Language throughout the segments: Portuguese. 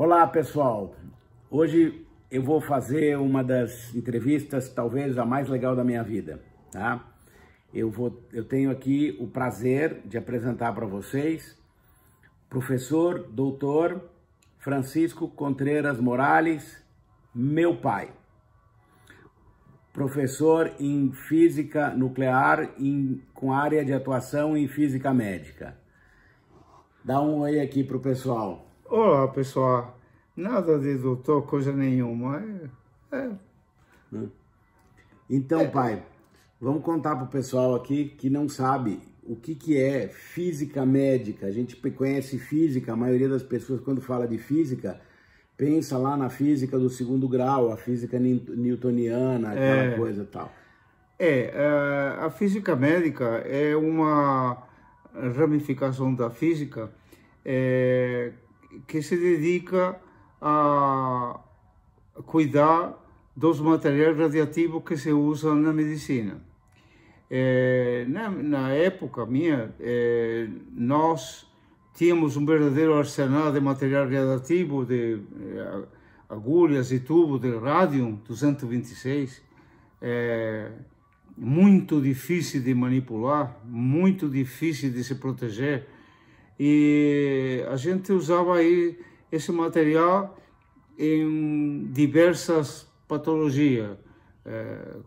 Olá, pessoal. Hoje eu vou fazer uma das entrevistas, talvez a mais legal da minha vida, tá? Eu tenho aqui o prazer de apresentar para vocês professor doutor Francisco Contreras Morales, meu pai. Professor em física nuclear com área de atuação em física médica. Dá um oi aqui pro pessoal. Olá, pessoal. Nada de doutor, coisa nenhuma. Então, pai, vamos contar pro pessoal aqui que não sabe o que é física médica. A gente conhece física, a maioria das pessoas quando fala de física, pensa lá na física do segundo grau, a física newtoniana, aquela coisa e tal. A física médica é uma ramificação da física que se dedica a cuidar dos materiais radiativos que se usam na medicina. Na época minha, nós tínhamos um verdadeiro arsenal de material radioativo, de agulhas e tubos de rádio 226, muito difícil de manipular, muito difícil de se proteger. E a gente usava aí esse material em diversas patologias,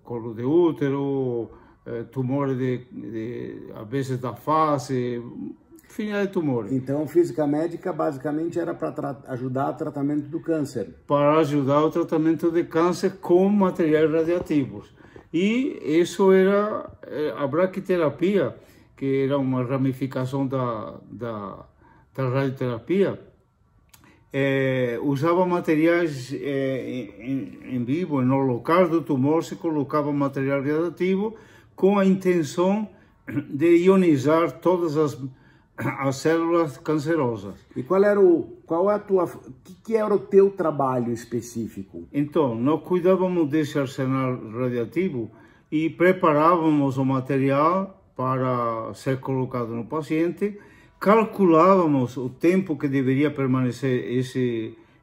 colo de útero, tumores às vezes da face, infinidade de tumores. Então, física médica basicamente era para ajudar o tratamento do câncer. Para ajudar o tratamento de câncer com materiais radiativos. E isso era a braquiterapia, que era uma ramificação da radioterapia, usava materiais em vivo, no local do tumor se colocava material radioativo com a intenção de ionizar todas as células cancerosas. E qual era que era o teu trabalho específico? Então, nós cuidávamos desse arsenal radiativo e preparávamos o material para ser colocado no paciente, calculávamos o tempo que deveria permanecer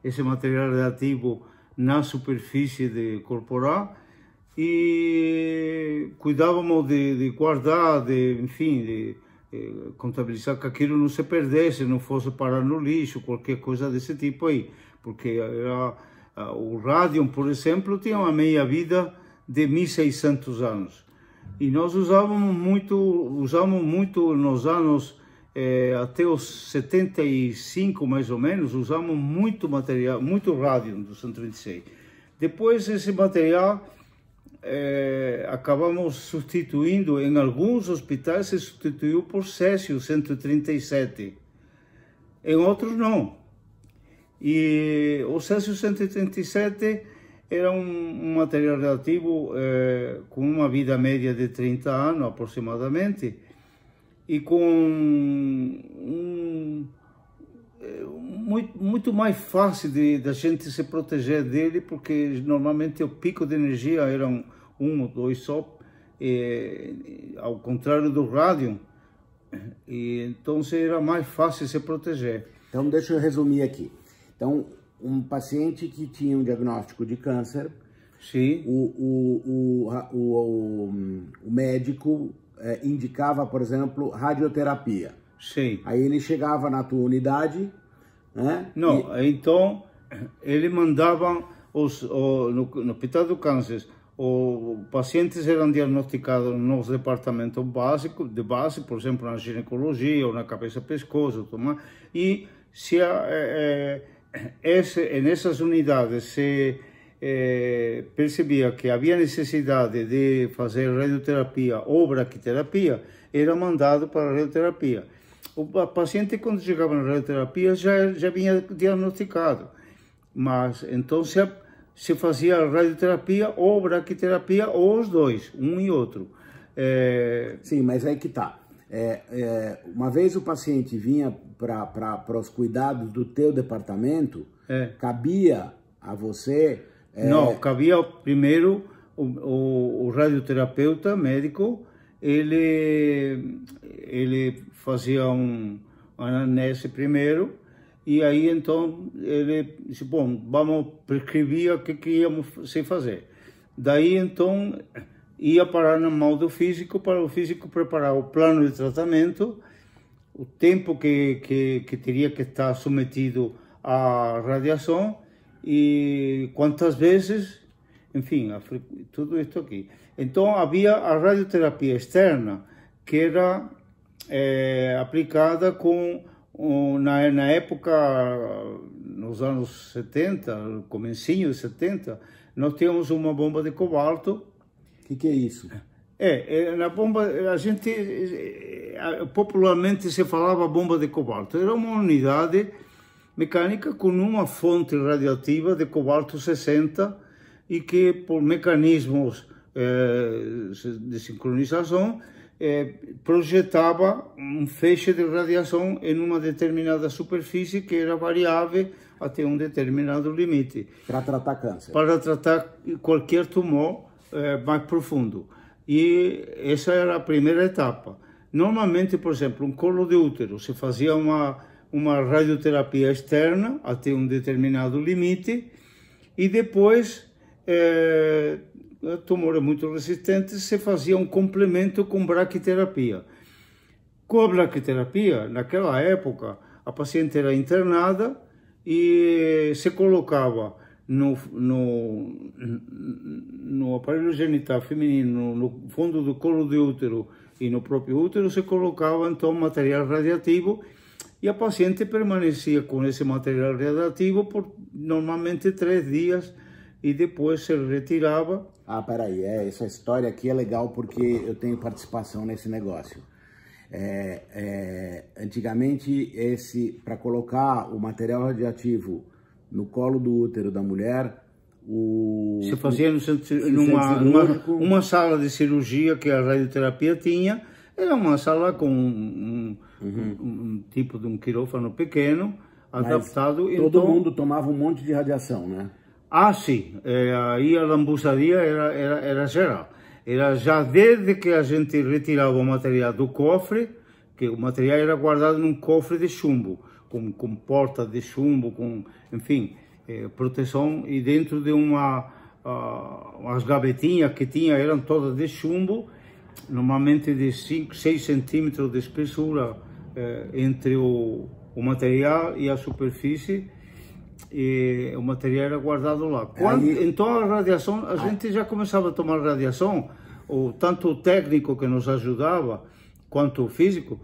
esse material radioativo na superfície corporal e cuidávamos de guardar, enfim, de contabilizar que aquilo não se perdesse, não fosse parar no lixo, qualquer coisa desse tipo aí, porque o rádio, por exemplo, tinha uma meia-vida de 1.600 anos. E nós usávamos muito nos anos até os 75, mais ou menos, usamos muito material, muito rádio do 126. Depois esse material acabamos substituindo, em alguns hospitais se substituiu por césio 137, em outros não. E o césio 137 era um material radioativo com uma vida média de 30 anos aproximadamente e com muito mais fácil da gente se proteger dele, porque normalmente o pico de energia era um ou dois só, ao contrário do rádio, e então era mais fácil se proteger. Então deixa eu resumir aqui. Então, um paciente que tinha um diagnóstico de câncer, sim, o médico indicava, por exemplo, radioterapia. Sim. Aí ele chegava na tua unidade, né? Não, então ele mandava no Hospital do Câncer, os pacientes eram diagnosticados nos departamentos de base, por exemplo, na ginecologia ou na cabeça-pescoço, e se nessas unidades se percebia que havia necessidade de fazer radioterapia ou braquiterapia, era mandado para a radioterapia. O paciente, quando chegava na radioterapia, já vinha diagnosticado, mas então se fazia radioterapia ou braquiterapia, ou os dois, um e outro. Sim, mas aí que tá. Uma vez o paciente vinha para os cuidados do teu departamento, cabia a você... Não, cabia primeiro o radioterapeuta médico, ele fazia uma anamnese primeiro e aí então ele disse, bom, vamos prescrever o que íamos fazer. Daí então ia parar na mão do físico, para o físico preparar o plano de tratamento, o tempo que teria que estar submetido à radiação e quantas vezes, enfim, tudo isso aqui. Então havia a radioterapia externa, que era aplicada na época, nos anos 70, comecinho de 70, nós tínhamos uma bomba de cobalto. O que é isso? Na bomba, a gente, popularmente se falava bomba de cobalto. Era uma unidade mecânica com uma fonte radioativa de cobalto 60 e que, por mecanismos de sincronização, projetava um feixe de radiação em uma determinada superfície que era variável até um determinado limite. Para tratar câncer. Para tratar qualquer tumor mais profundo. E essa era a primeira etapa. Normalmente, por exemplo, um colo de útero, se fazia uma radioterapia externa até um determinado limite e depois, tumores muito resistentes, se fazia um complemento com braquiterapia. Com a braquiterapia, naquela época, a paciente era internada e se colocava no aparelho genital feminino, no fundo do colo de útero e no próprio útero, se colocava então material radiativo e a paciente permanecia com esse material radiativo por normalmente 3 dias e depois se retirava. Ah, peraí, essa história aqui é legal porque eu tenho participação nesse negócio. Antigamente, para colocar o material radioativo no colo do útero da mulher, se fazia numa sala de cirurgia que a radioterapia tinha. Era uma sala com um tipo de um quirófano pequeno, adaptado. Mas todo mundo tomava um monte de radiação, né? Ah, sim. Aí a lambuzaria era geral. Era já desde que a gente retirava o material do cofre, que o material era guardado num cofre de chumbo, com porta de chumbo, enfim, proteção, e dentro de umas gavetinhas que tinha, eram todas de chumbo, normalmente de 6 centímetros de espessura entre o material e a superfície, e o material era guardado lá. Então a radiação, a gente já começava a tomar radiação, tanto o técnico que nos ajudava, quanto o físico,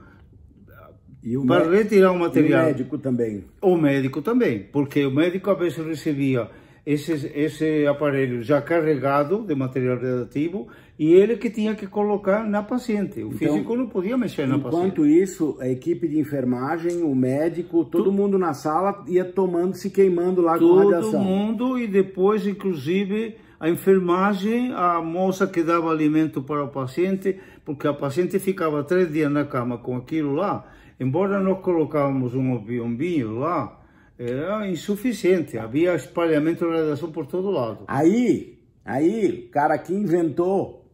para retirar o material. E o médico também. O médico também, porque o médico às vezes recebia esse aparelho já carregado de material radioativo e ele que tinha que colocar na paciente. O físico não podia mexer na paciente. Enquanto isso, a equipe de enfermagem, o médico, todo mundo na sala ia se queimando lá com radiação. Todo mundo, e depois, inclusive, a enfermagem, a moça que dava alimento para o paciente, porque a paciente ficava 3 dias na cama com aquilo lá. Embora nós colocávamos um bombinho lá, era insuficiente, havia espalhamento de radiação por todo lado. Aí o cara aqui inventou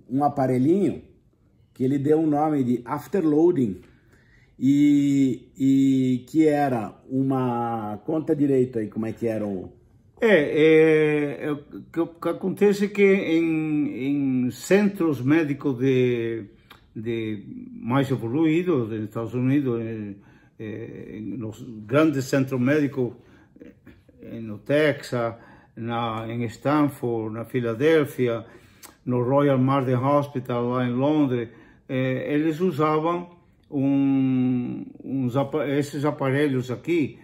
um aparelhinho que ele deu o nome de afterloading e que era uma... Conta direito aí como é que era o... O que acontece é que em centros médicos mais evoluídos, nos Estados Unidos, nos grandes centros médicos, no Texas, em Stanford, na Filadélfia, no Royal Marsden Hospital, lá em Londres, eles usavam esses aparelhos aqui,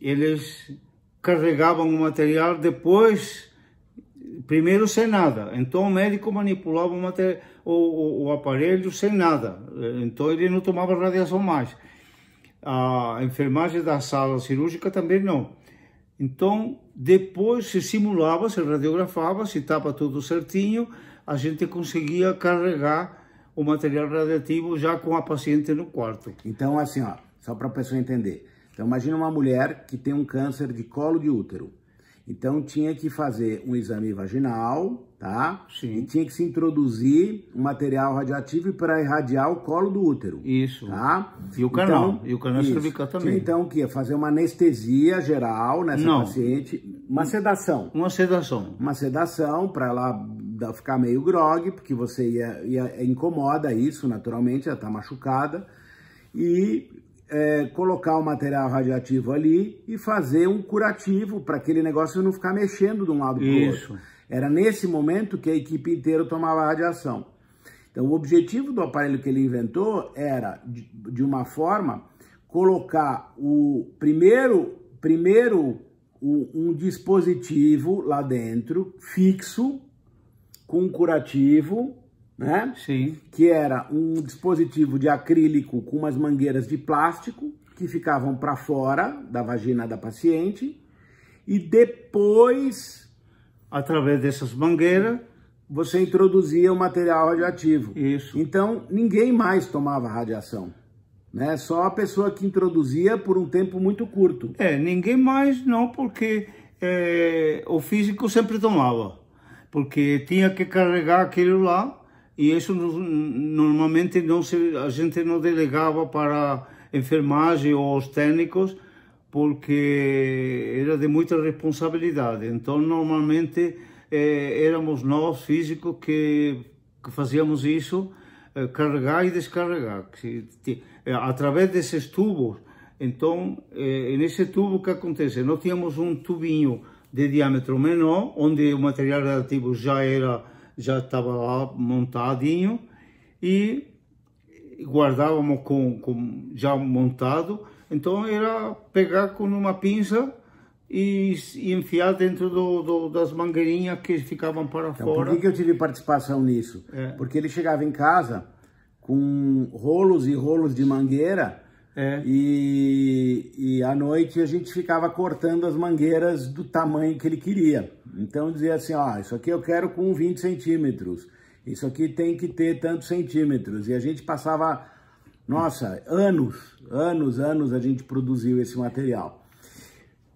eles carregavam o material depois, primeiro sem nada. Então o médico manipulava o aparelho sem nada, então ele não tomava radiação mais. A enfermagem da sala cirúrgica também não. Então, depois se simulava, se radiografava, se estava tudo certinho, a gente conseguia carregar o material radioativo já com a paciente no quarto. Então, assim, ó, só para a pessoa entender. Então, imagina uma mulher que tem um câncer de colo de útero. Então, tinha que fazer um exame vaginal, tá? Sim. E tinha que se introduzir um material radioativo para irradiar o colo do útero. Isso. Tá? E o canal. Então, E o canal cervical também. Tinha, então, que ia fazer uma anestesia geral nessa Não. paciente. Uma sedação. Uma sedação. Uma sedação para ela ficar meio grogue, porque você incomoda isso, naturalmente, ela tá machucada. E colocar o material radioativo ali e fazer um curativo para aquele negócio não ficar mexendo de um lado para o outro. Era nesse momento que a equipe inteira tomava radiação. Então, o objetivo do aparelho que ele inventou era, de uma forma, colocar um dispositivo lá dentro, fixo, com um curativo, né? Sim. Que era um dispositivo de acrílico com umas mangueiras de plástico que ficavam para fora da vagina da paciente e depois, através dessas mangueiras, você introduzia o material radioativo. Isso. Então, ninguém mais tomava radiação, né? Só a pessoa que introduzia por um tempo muito curto. Ninguém mais não, porque o físico sempre tomava, porque tinha que carregar aquilo lá. E isso normalmente a gente não delegava para enfermagem ou os técnicos, porque era de muita responsabilidade. Então, normalmente, éramos nós, físicos, que fazíamos isso, carregar e descarregar. Através desses tubos. Então, nesse tubo, o que acontece? Nós tínhamos um tubinho de diâmetro menor, onde o material radioativo já estava lá montadinho e guardávamos já montado. Então era pegar com uma pinça e enfiar dentro das mangueirinhas que ficavam para fora. Por que eu tive participação nisso? Porque ele chegava em casa com rolos e rolos de mangueira e à noite a gente ficava cortando as mangueiras do tamanho que ele queria. Então dizia assim, ó, isso aqui eu quero com 20 centímetros, isso aqui tem que ter tantos centímetros. E a gente passava, nossa, anos a gente produziu esse material.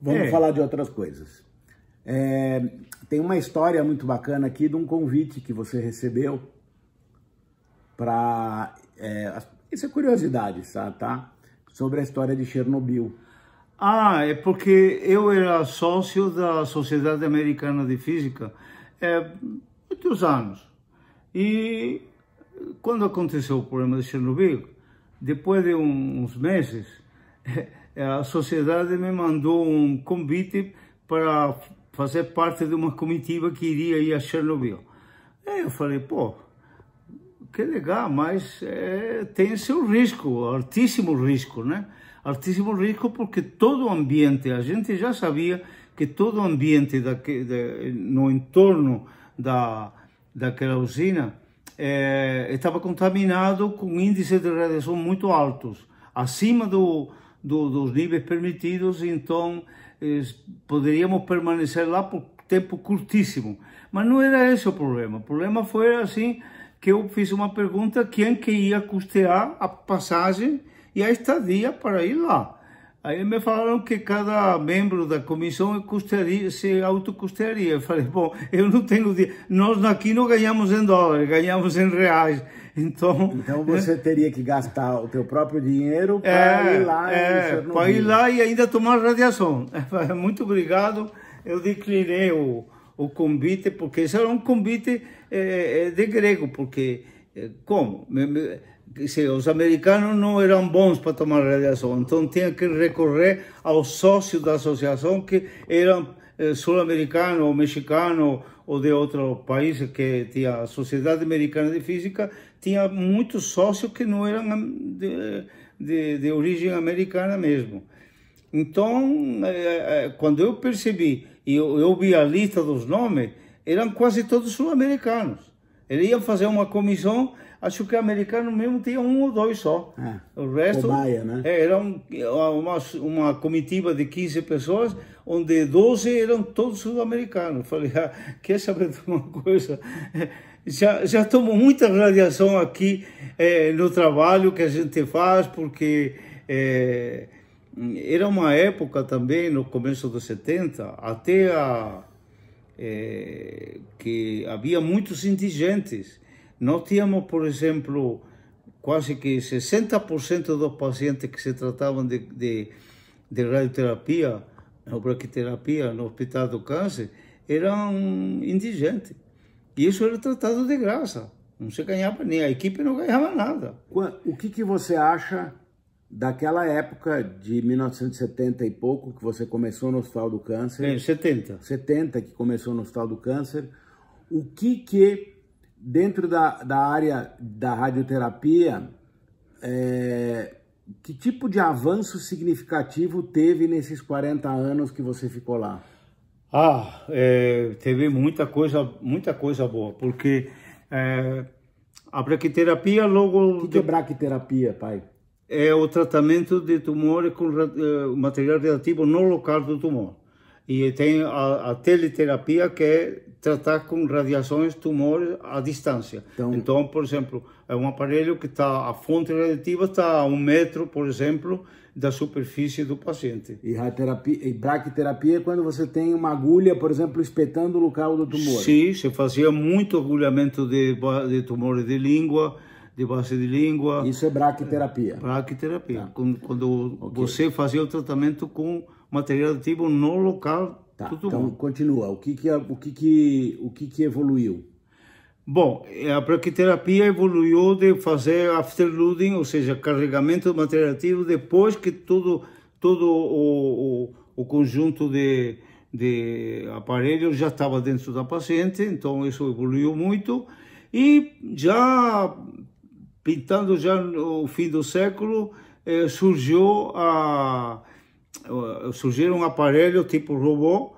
Vamos falar de outras coisas. Tem uma história muito bacana aqui de um convite que você recebeu para... isso é curiosidade, tá? Sobre a história de Chernobyl. É porque eu era sócio da Sociedade Americana de Física há muitos anos. E quando aconteceu o problema de Chernobyl, depois de uns meses, a sociedade me mandou um convite para fazer parte de uma comitiva que iria ir a Chernobyl. Aí eu falei, pô, que legal, mas tem seu risco, altíssimo risco, né? Altíssimo risco porque todo o ambiente, a gente já sabia que todo o ambiente no entorno daquela usina estava contaminado com índices de radiação muito altos, acima dos níveis permitidos. Então poderíamos permanecer lá por tempo curtíssimo. Mas não era esse o problema. O problema foi assim que eu fiz uma pergunta: quem que ia custear a passagem e a estadia para ir lá? Aí me falaram que cada membro da comissão se autocustearia. Eu falei, bom, eu não tenho dinheiro. Nós aqui não ganhamos em dólares, ganhamos em reais. Então você teria que gastar o teu próprio dinheiro para ir lá. Para ir lá e ainda tomar radiação. Muito obrigado. Eu declinei o convite, porque esse era um convite de grego, porque como? Os americanos não eram bons para tomar radiação, então tinha que recorrer aos sócios da associação que eram sul-americanos ou mexicanos ou de outro país, que tinha a Sociedade Americana de Física, tinha muitos sócios que não eram de origem americana mesmo. Então, quando eu percebi e eu vi a lista dos nomes, eram quase todos sul-americanos. Eles iam fazer uma comissão, acho que americano mesmo tinha um ou dois só. O resto cobaia, né? Era uma comitiva de 15 pessoas, onde 12 eram todos sul-americanos. Falei, quer saber de uma coisa? Já tomo muita radiação aqui no trabalho que a gente faz, porque era uma época também, no começo dos 70, até que havia muitos indigentes. Nós tínhamos, por exemplo, quase que 60% dos pacientes que se tratavam de radioterapia, ou braquiterapia no Hospital do Câncer, eram indigentes. E isso era tratado de graça. Não se ganhava, nem a equipe não ganhava nada. O que você acha daquela época de 1970 e pouco, que você começou no Hospital do Câncer? 70. 70 que começou no Hospital do Câncer. O que dentro da área da radioterapia, que tipo de avanço significativo teve nesses 40 anos que você ficou lá? Teve muita coisa boa, porque a braquiterapia logo... O que é braquiterapia, pai? É o tratamento de tumores com material radioativo no local do tumor. E tem a teleterapia, que é tratar com radiações tumores à distância. Então, por exemplo, é um aparelho que a fonte radioativa está a 1 metro, por exemplo, da superfície do paciente. E braquiterapia é quando você tem uma agulha, por exemplo, espetando o local do tumor? Sim, se fazia muito agulhamento de tumores de língua, de base de língua. Isso é braquiterapia? Braquiterapia. Tá. Quando você fazia o tratamento com material ativo no local do tumor. Então, continua. O que evoluiu? Bom, a braquiterapia evoluiu de fazer afterloading, ou seja, carregamento do material ativo depois que todo o conjunto de aparelhos já estava dentro da paciente. Então, isso evoluiu muito. E já pintando já no fim do século, surgiram aparelhos tipo robô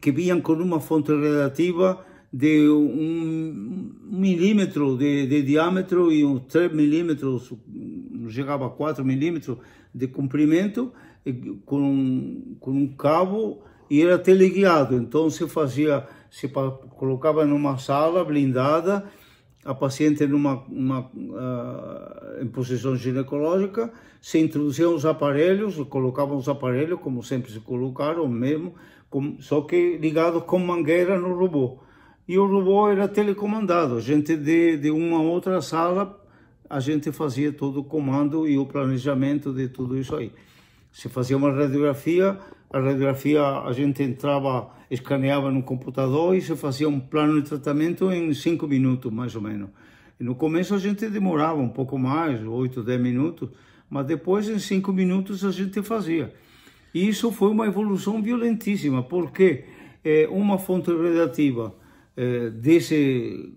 que vinham com uma fonte radioativa de 1 milímetro de diâmetro e 3 milímetros, não chegava a 4 milímetros de comprimento, com um cabo, e era teleguiado. Então se colocava numa sala blindada, a paciente em posição ginecológica, se introduziam os aparelhos, colocavam os aparelhos, como sempre se colocaram mesmo, só que ligados com mangueira no robô. E o robô era telecomandado. A gente de uma outra sala, a gente fazia todo o comando e o planejamento de tudo isso aí. Se fazia uma radiografia, a gente entrava, escaneava no computador e se fazia um plano de tratamento em 5 minutos, mais ou menos. E no começo a gente demorava um pouco mais, 8, 10 minutos, mas depois em 5 minutos a gente fazia. E isso foi uma evolução violentíssima, porque uma fonte radioativa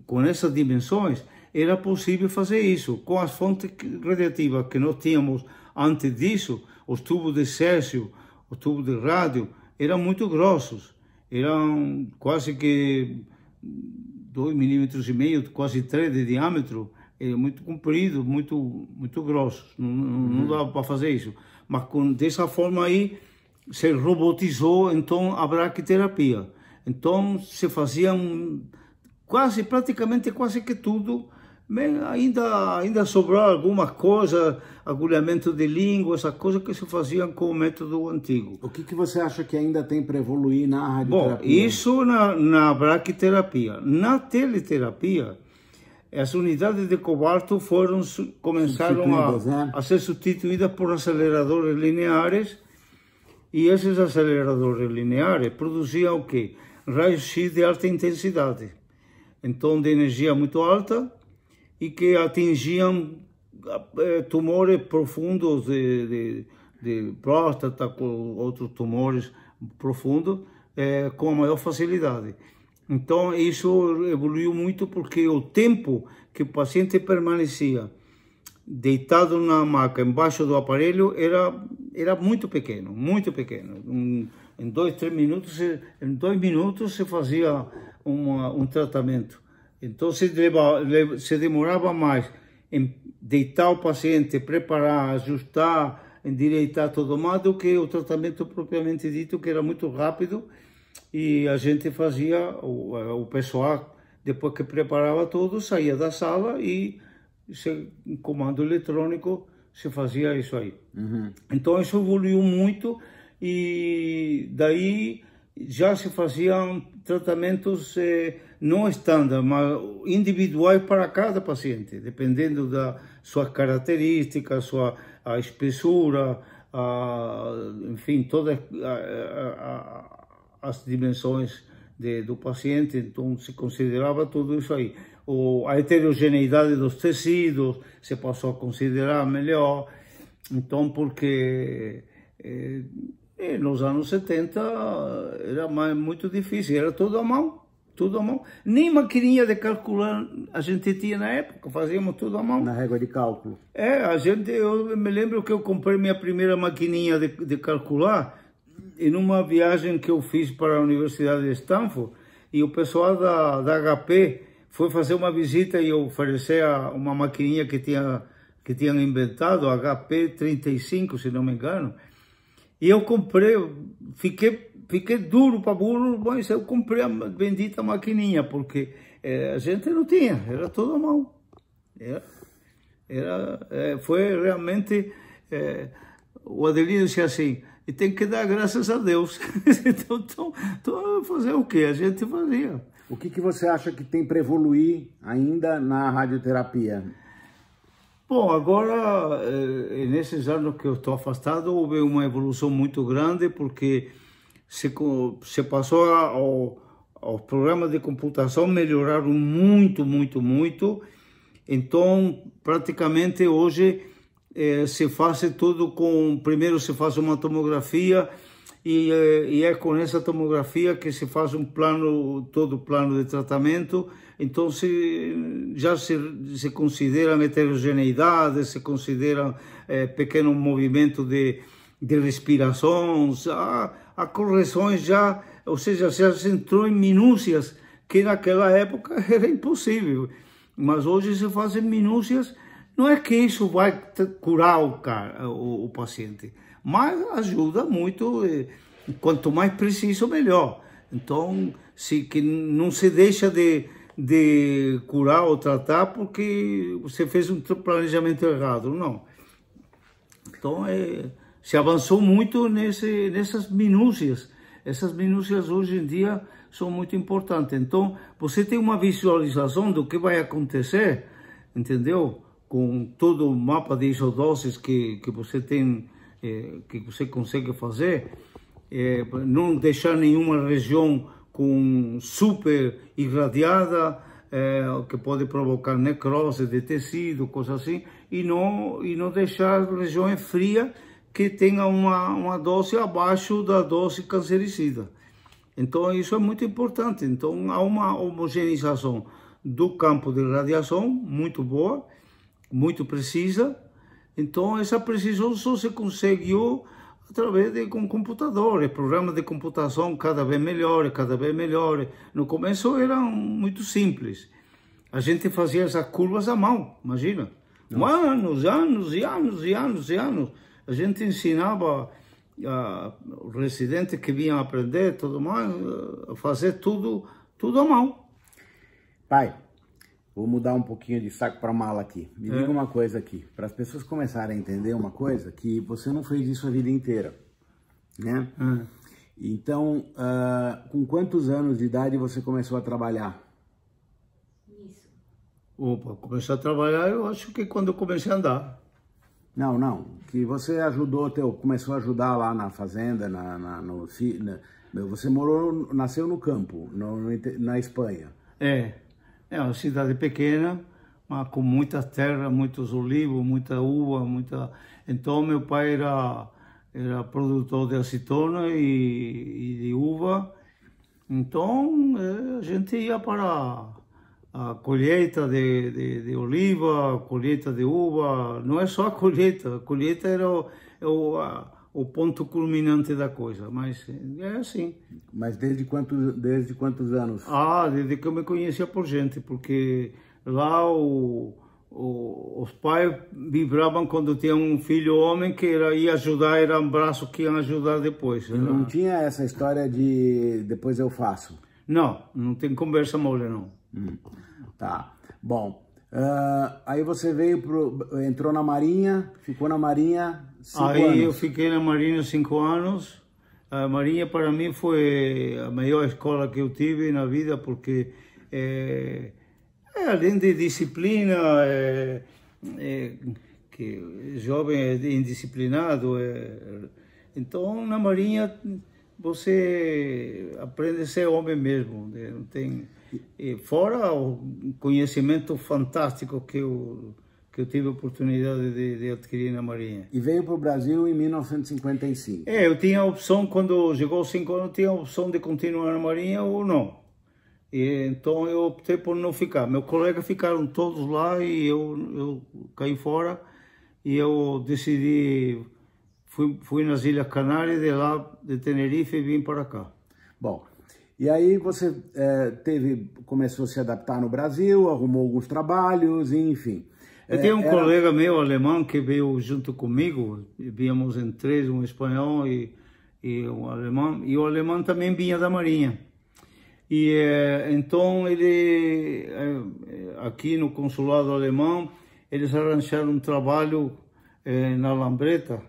com essas dimensões, era possível fazer isso. Com as fontes radiativas que nós tínhamos antes disso, os tubos de césio, os tubos de rádio, eram muito grossos, eram quase que 2,5 milímetros, quase 3 de diâmetro, muito comprido, muito grossos, não dava para fazer isso. Mas dessa forma aí, se robotizou então a braquiterapia. Então se faziam praticamente quase que tudo. Bem, ainda sobrou alguma coisa, agulhamento de língua, essa coisa que se faziam com o método antigo. O que você acha que ainda tem para evoluir na radioterapia? Bom, isso na braquiterapia. Na teleterapia, as unidades de cobalto começaram a ser substituídas por aceleradores lineares, e esses aceleradores lineares produziam o quê? Raios-X de alta intensidade, então de energia muito alta, e que atingiam tumores profundos de próstata, com outros tumores profundos, com a maior facilidade. Então isso evoluiu muito, porque o tempo que o paciente permanecia deitado na maca, embaixo do aparelho, era muito pequeno, muito pequeno. Em 2 minutos se fazia um tratamento. Então se demorava mais em deitar o paciente, preparar, ajustar, endireitar tudo mais, do que o tratamento propriamente dito, que era muito rápido. E a gente fazia, o pessoal, depois que preparava tudo, saía da sala e em comando eletrônico se fazia isso aí. Então isso evoluiu muito, e daí já se faziam tratamentos não estándar, mas individuais para cada paciente, dependendo da sua característica, a espessura, enfim, todas as dimensões do paciente. Então se considerava tudo isso aí. A heterogeneidade dos tecidos se passou a considerar melhor. Então, porque nos anos 70 era muito difícil, era tudo à mão, tudo à mão. Nem maquininha de calcular a gente tinha na época, fazíamos tudo à mão. Na régua de cálculo. Eu me lembro que eu comprei minha primeira maquininha de calcular em uma viagem que eu fiz para a Universidade de Stanford, e o pessoal da HP foi fazer uma visita e oferecer uma maquininha que tinham inventado, HP 35, se não me engano. E eu comprei, fiquei duro para burro, mas eu comprei a bendita maquininha, porque a gente não tinha, era tudo à mão. Foi realmente, o Adelino disse assim, e tem que dar graças a Deus. Então, fazer o quê? A gente fazia. O que você acha que tem para evoluir ainda na radioterapia? Bom, agora, nesses anos que eu estou afastado, houve uma evolução muito grande, porque se passou aos programas de computação, melhoraram muito, muito, muito. Então, praticamente hoje se faz tudo primeiro se faz uma tomografia, e é com essa tomografia que se faz todo o plano de tratamento. Então já se consideram heterogeneidade, se consideram pequenos movimentos de respiração, há correções já, ou seja, já se entrou em minúcias que naquela época era impossível. Mas hoje se fazem minúcias, não é que isso vai curar o paciente, mas ajuda muito, quanto mais preciso, melhor. Então, que não se deixa de curar ou tratar porque você fez um planejamento errado, não. Então, se avançou muito nessas minúcias. Essas minúcias hoje em dia são muito importantes. Então, você tem uma visualização do que vai acontecer, entendeu? Com todo o mapa de isodoses que você tem, que você consegue fazer, não deixar nenhuma região com super irradiada, que pode provocar necrose de tecido, coisas assim, e não deixar regiões frias que tenham uma dose abaixo da dose cancericida. Então isso é muito importante. Então há uma homogeneização do campo de radiação muito boa, muito precisa. Então essa precisão só se conseguiu através de computadores, programas de computação cada vez melhores, cada vez melhores. No começo eram muito simples. A gente fazia essas curvas à mão, imagina. Anos e anos. A gente ensinava os residentes que vinham aprender, tudo mais, a fazer tudo à mão. Pai, vou mudar um pouquinho de saco para mala aqui. Me diga uma coisa aqui, para as pessoas começarem a entender uma coisa, que você não fez isso a vida inteira, né? Então, com quantos anos de idade você começou a trabalhar? Isso. Opa, começar a trabalhar, eu acho que quando eu comecei a andar. Não, que você começou a ajudar lá na fazenda, você nasceu no campo, na Espanha. É uma cidade pequena, mas com muita terra, muitos olivos, muita uva, Então meu pai era produtor de acetona e de uva. Então a gente ia para a colheita de oliva, a colheita de uva. Não é só a colheita era o ponto culminante da coisa, mas é assim. Mas desde quantos anos? Desde que eu me conhecia por gente, porque lá os pais vibravam quando tinha um filho homem que ia ajudar, era um braço que ia ajudar depois. Não tinha essa história de depois eu faço? Não tem conversa mole, não. Tá, bom. Aí você entrou na Marinha, ficou na Marinha 5 anos. Aí eu fiquei na Marinha 5 anos A Marinha para mim foi a melhor escola que eu tive na vida, porque além de disciplina, que jovem é indisciplinado, então na Marinha você aprende a ser homem mesmo, não tem, fora o conhecimento fantástico que eu tive a oportunidade de adquirir na Marinha. E veio para o Brasil em 1955. Eu tinha a opção, quando chegou aos 5 anos, tinha a opção de continuar na Marinha ou não. Então eu optei por não ficar. Meus colegas ficaram todos lá e eu caí fora. E eu decidi, fui nas Ilhas Canárias, de lá de Tenerife, e vim para cá. Bom, e aí você começou a se adaptar no Brasil, arrumou alguns trabalhos, enfim. Eu tinha um colega meu alemão que veio junto comigo, víamos em três, um espanhol e um alemão, e o alemão também vinha da Marinha. E então ele, aqui no consulado alemão, eles arranjaram um trabalho na Lambreta,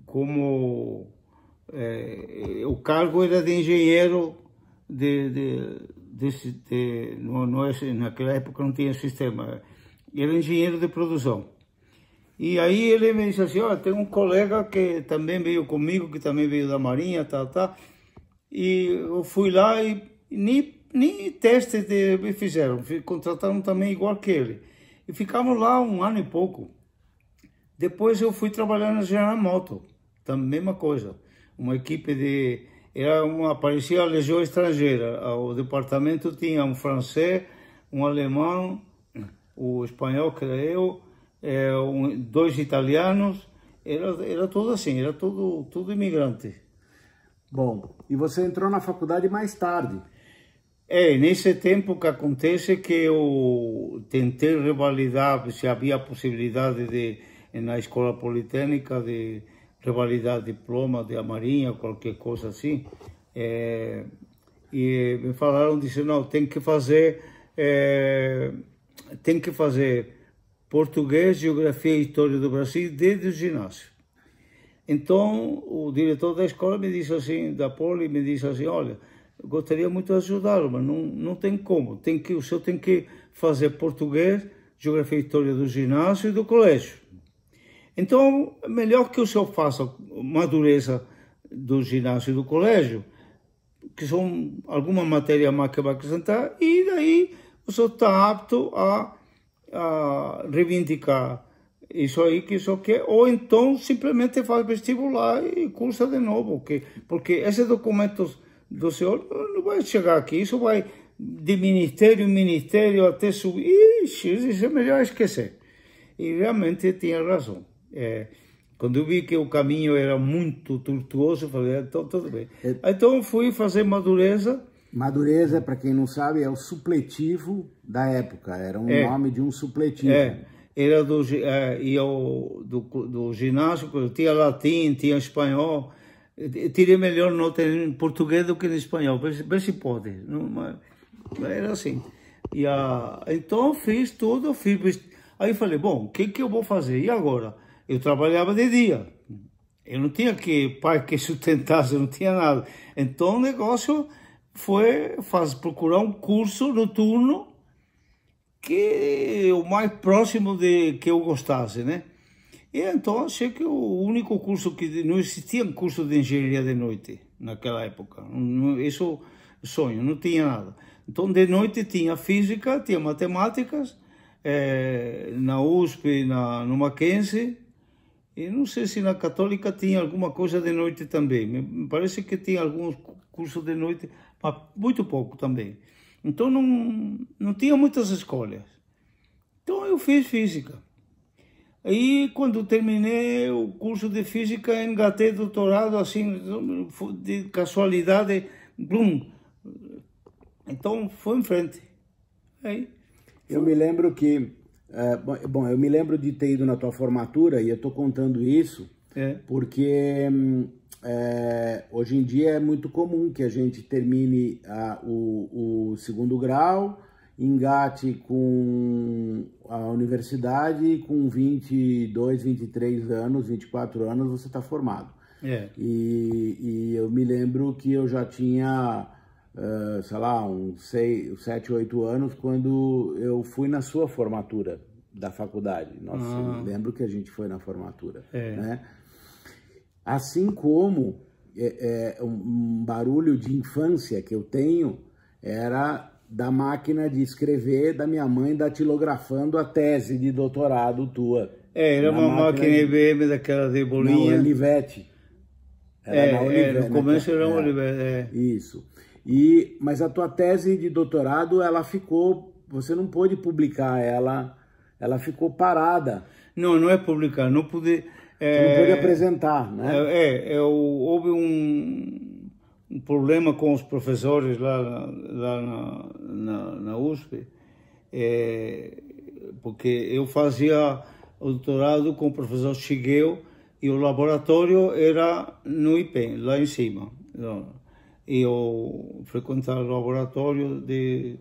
como o cargo era de engenheiro naquela época não tinha sistema, era engenheiro de produção. E aí ele me disse assim, tem um colega que também veio comigo, que também veio da Marinha, e eu fui lá e nem teste me fizeram, contrataram também igual que ele. E ficamos lá 1 ano e pouco. Depois eu fui trabalhar na General Motors, também mesma coisa. Uma equipe parecia a Legião Estrangeira. O departamento tinha um francês, um alemão, o espanhol, que era eu, 2 italianos, era tudo assim, era tudo imigrante. Bom, e você entrou na faculdade mais tarde. Nesse tempo que acontece que eu tentei revalidar, se havia possibilidade na Escola Politécnica de revalidar diploma de Marinha, qualquer coisa assim, e me falaram, disse, não, tem que fazer português, geografia e história do Brasil desde o ginásio. Então, o diretor da escola me disse assim, da Poli, me disse assim, olha, eu gostaria muito de ajudá-lo, mas não tem como. O senhor tem que fazer português, geografia e história do ginásio e do colégio. Então, é melhor que o senhor faça madureza do ginásio e do colégio, que são alguma matéria mais que vai acrescentar, e daí o senhor está apto a reivindicar isso aí que o senhor quer, ou então simplesmente faz vestibular e cursa de novo, porque esses documentos do senhor não vai chegar aqui, isso vai de ministério em ministério até subir, isso é melhor esquecer. E realmente tinha razão. Quando eu vi que o caminho era muito tortuoso, eu falei, então tudo bem. Então fui fazer madureza. Madureza, para quem não sabe, é o supletivo da época, era um nome de um supletivo. Era do ginásio, tinha latim, tinha espanhol. Eu tirei melhor nota em português do que em espanhol, vê se pode. Não, era assim. Então fiz tudo, aí falei, bom, o que eu vou fazer? E agora? Eu trabalhava de dia, eu não tinha pai que sustentasse, eu não tinha nada. Então o negócio foi procurar um curso noturno que o mais próximo que eu gostasse, né? E então achei que o único curso que não existia curso de engenharia de noite naquela época, isso sonho, não tinha nada. Então de noite tinha física, tinha matemáticas, na USP, no Mackenzie, e não sei se na Católica tinha alguma coisa de noite também. Me parece que tinha alguns cursos de noite, mas muito pouco também. Então não tinha muitas escolhas. Então eu fiz física. Aí quando terminei o curso de física, engatei doutorado assim, de casualidade, blum. Então foi em frente. Aí, eu me lembro que, eu me lembro de ter ido na tua formatura, e eu estou contando isso, porque hoje em dia é muito comum que a gente termine o 2º grau, engate com a universidade e com 22, 23 anos, 24 anos você está formado. E eu me lembro que eu já tinha, sei lá, uns 7, 8 anos quando eu fui na sua formatura da faculdade. Nossa, eu lembro que a gente foi na formatura, né? Assim como um barulho de infância que eu tenho era da máquina de escrever da minha mãe datilografando a tese de doutorado tua. Era uma máquina IBM daquela de bolinha. Não, Olivetti. No começo era um Olivetti. Isso. Mas a tua tese de doutorado, ela ficou, você não pôde publicar ela ficou parada. Não é publicar, não pude... Você não pôde apresentar, né? Houve um problema com os professores lá na USP, porque eu fazia o doutorado com o professor Shigeo e o laboratório era no IPEM, lá em cima. E eu frequentava o laboratório de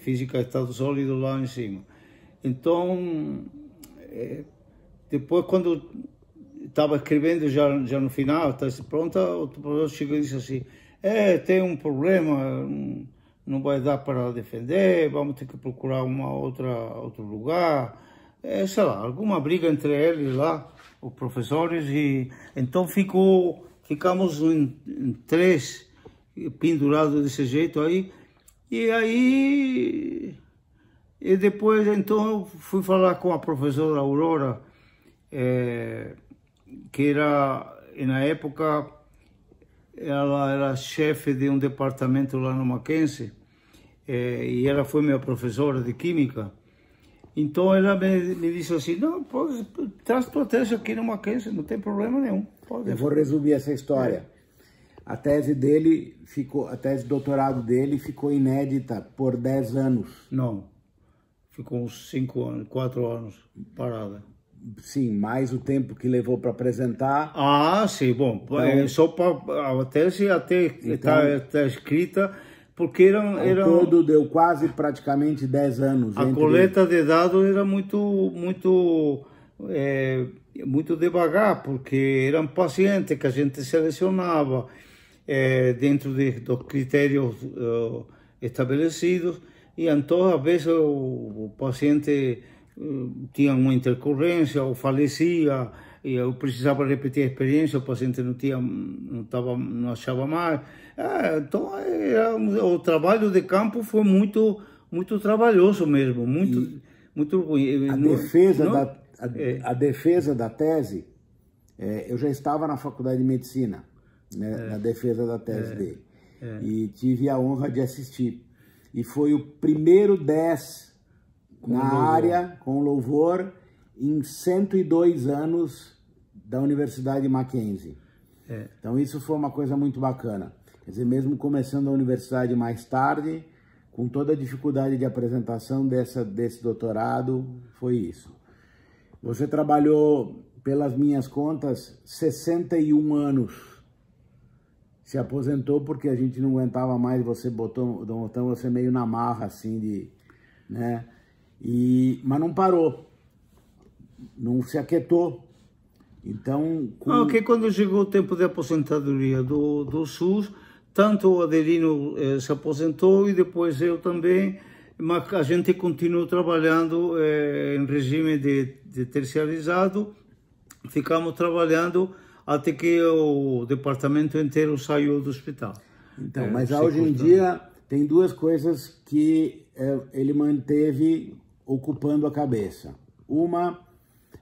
física de estado sólido lá em cima. Então, depois, quando estava escrevendo já no final, estava pronta, o professor chegou e disse assim, tem um problema, não vai dar para defender, vamos ter que procurar outro lugar, sei lá, alguma briga entre eles lá, os professores, e então ficamos em 3 pendurados desse jeito aí, e depois então eu fui falar com a professora Aurora, que era, na época, ela era chefe de um departamento lá no Mackenzie, e ela foi minha professora de química. Então ela me disse assim, não, pode, traz tua tese aqui no Mackenzie, não tem problema nenhum. Pode. Eu vou resumir essa história. A tese de doutorado dele ficou inédita por 10 anos. Não, ficou uns 5 anos, 4 anos parada. Sim, mais o tempo que levou para apresentar. Sim, bom, então, só para a tese até está escrita, porque era todo deu quase praticamente 10 anos. A coleta de dados era muito devagar, porque eram pacientes que a gente selecionava dentro dos critérios estabelecidos, e então às vezes o paciente tinha uma intercorrência ou falecia, e eu precisava repetir a experiência, o paciente não achava mais. Então o trabalho de campo foi muito trabalhoso mesmo, muito ruim. A defesa da tese, eu já estava na faculdade de medicina, né, na defesa da tese dele, e tive a honra de assistir. E foi o primeiro 10 na área, com louvor, em 102 anos da Universidade Mackenzie. Então isso foi uma coisa muito bacana. Quer dizer, mesmo começando a universidade mais tarde, com toda a dificuldade de apresentação desse doutorado, foi isso. Você trabalhou, pelas minhas contas, 61 anos. Se aposentou porque a gente não aguentava mais, você botou você meio na marra, assim, né? Mas não parou, não se aquietou. Então... quando chegou o tempo de aposentadoria do SUS, tanto o Adelino se aposentou e depois eu também, mas a gente continuou trabalhando em regime de terciarizado, ficamos trabalhando até que o departamento inteiro saiu do hospital. Então, mas hoje em dia tem 2 coisas que ele manteve ocupando a cabeça. Uma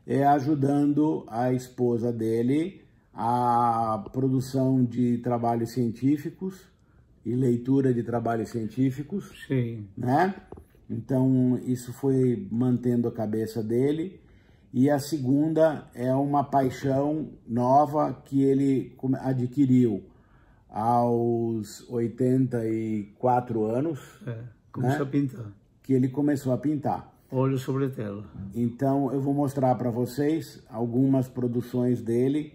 é ajudando a esposa dele a produção de trabalhos científicos e leitura de trabalhos científicos. Sim. Né? Então, isso foi mantendo a cabeça dele. E a segunda é uma paixão nova que ele adquiriu aos 84 anos. Começou a pintar. Que ele começou a pintar. Óleo sobre tela. Então, eu vou mostrar para vocês algumas produções dele,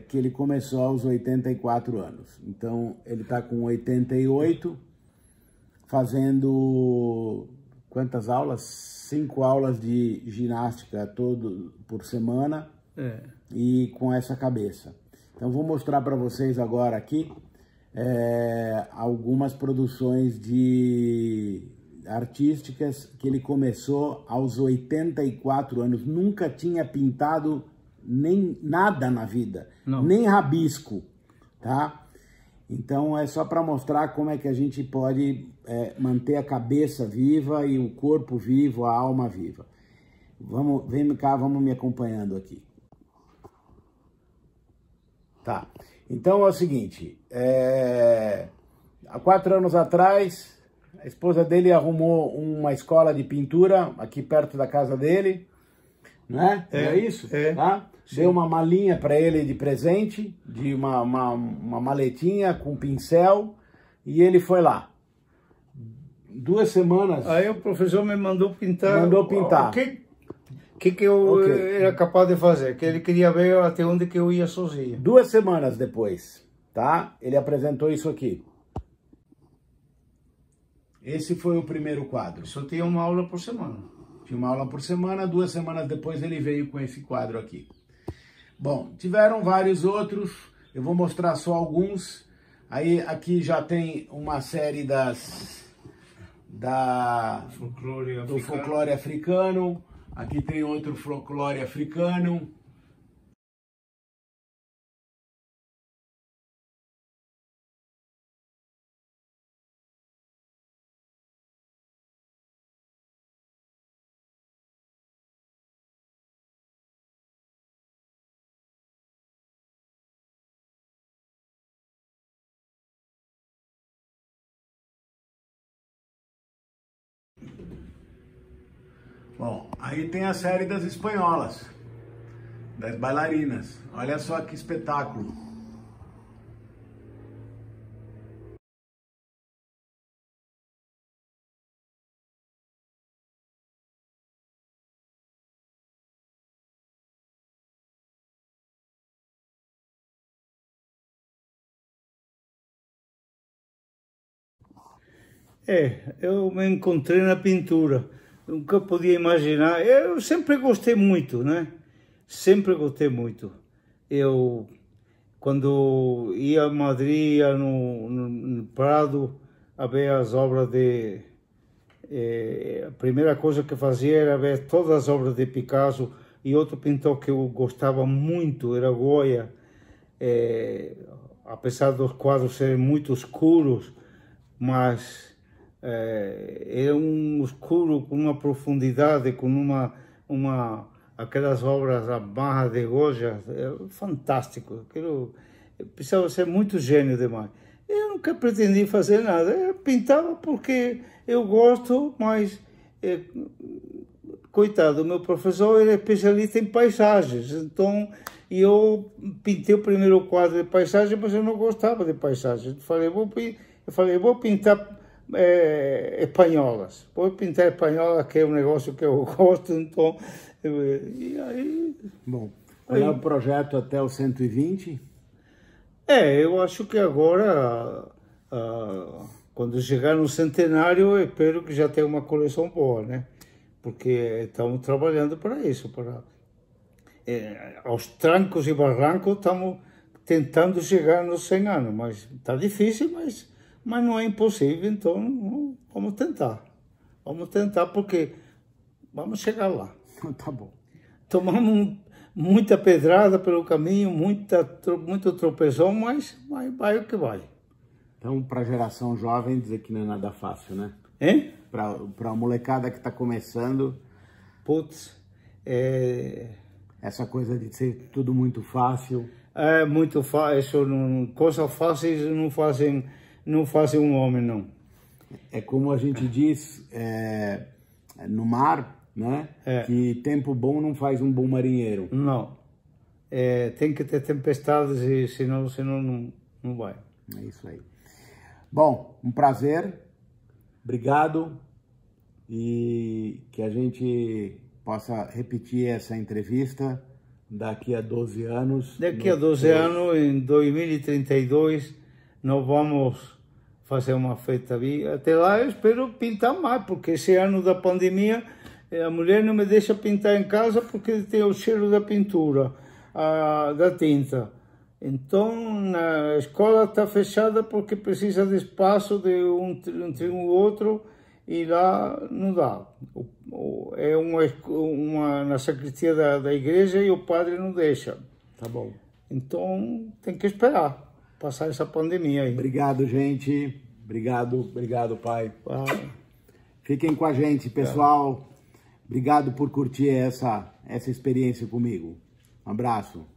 que ele começou aos 84 anos. Então, ele está com 88, fazendo quantas aulas? 5 aulas de ginástica por semana. e com essa cabeça. Então vou mostrar para vocês agora aqui algumas produções artísticas que ele começou aos 84 anos. Nunca tinha pintado nem nada na vida, nem rabisco, tá? Então é só para mostrar como é que a gente pode manter a cabeça viva e o corpo vivo, a alma viva. Vem cá, vamos me acompanhando aqui. Tá, então é o seguinte, há 4 anos atrás, a esposa dele arrumou uma escola de pintura aqui perto da casa dele, né? É isso? Tá? Deu uma malinha para ele de presente, de uma maletinha com pincel, e ele foi lá. 2 semanas... Aí o professor me mandou pintar. Mandou pintar. O que eu era capaz de fazer? Que ele queria ver até onde que eu ia sozinho. 2 semanas depois, tá? Ele apresentou isso aqui. Esse foi o primeiro quadro. Só tinha uma aula por semana. Tinha uma aula por semana, 2 semanas depois ele veio com esse quadro aqui. Bom, tiveram vários outros, eu vou mostrar só alguns. Aí aqui já tem uma série do folclore africano. Aqui tem outro folclore africano. Bom, aí tem a série das espanholas, das bailarinas. Olha só que espetáculo. Eu me encontrei na pintura. Nunca podia imaginar. Eu sempre gostei muito, né? Sempre gostei muito. Eu, quando ia a Madrid, ia no Prado, a ver as obras de... a primeira coisa que fazia era ver todas as obras de Picasso, e outro pintor que eu gostava muito era Goya. Apesar dos quadros serem muito escuros, mas... é um escuro com uma profundidade, com aquelas obras, a barra de Goya, fantástico. Eu precisava ser muito gênio demais. Eu nunca pretendi fazer nada, eu pintava porque eu gosto, mas coitado, meu professor era especialista em paisagens, então eu pintei o primeiro quadro de paisagem, mas eu não gostava de paisagem. Eu falei, vou pintar espanholas. Vou pintar espanholas, que é um negócio que eu gosto, então... E aí... Bom, qual é o projeto até o 120? Eu acho que agora, quando chegar no centenário, eu espero que já tenha uma coleção boa, né? Porque estamos trabalhando para isso, aos trancos e barrancos estamos tentando chegar nos 100 anos, mas está difícil, mas não é impossível, então vamos tentar. Vamos tentar porque vamos chegar lá. Tá bom. Tomamos muita pedrada pelo caminho, muito tropeção, mas vai o que vai. Então, para a geração jovem, dizer que não é nada fácil, né? Hein? Para a molecada que está começando. Putz, essa coisa de ser tudo muito fácil. É muito fácil, coisas fáceis não fazem um homem, não. É como a gente diz no mar, né? Que tempo bom não faz um bom marinheiro. Não. Tem que ter tempestades, e senão não vai. É isso aí. Bom, um prazer. Obrigado. E que a gente possa repetir essa entrevista daqui a 12 anos. Daqui a 12 anos, em 2032, nós vamos fazer uma festa. Até lá eu espero pintar mais, porque esse ano da pandemia a mulher não me deixa pintar em casa porque tem o cheiro da pintura. da tinta. Então, a escola está fechada porque precisa de espaço de entre um e outro, e lá não dá. É na sacristia da igreja e o padre não deixa. Tá bom. Então, tem que esperar passar essa pandemia aí. Obrigado, gente. Obrigado, pai. Ah. Fiquem com a gente, pessoal. Obrigado por curtir essa experiência comigo. Um abraço.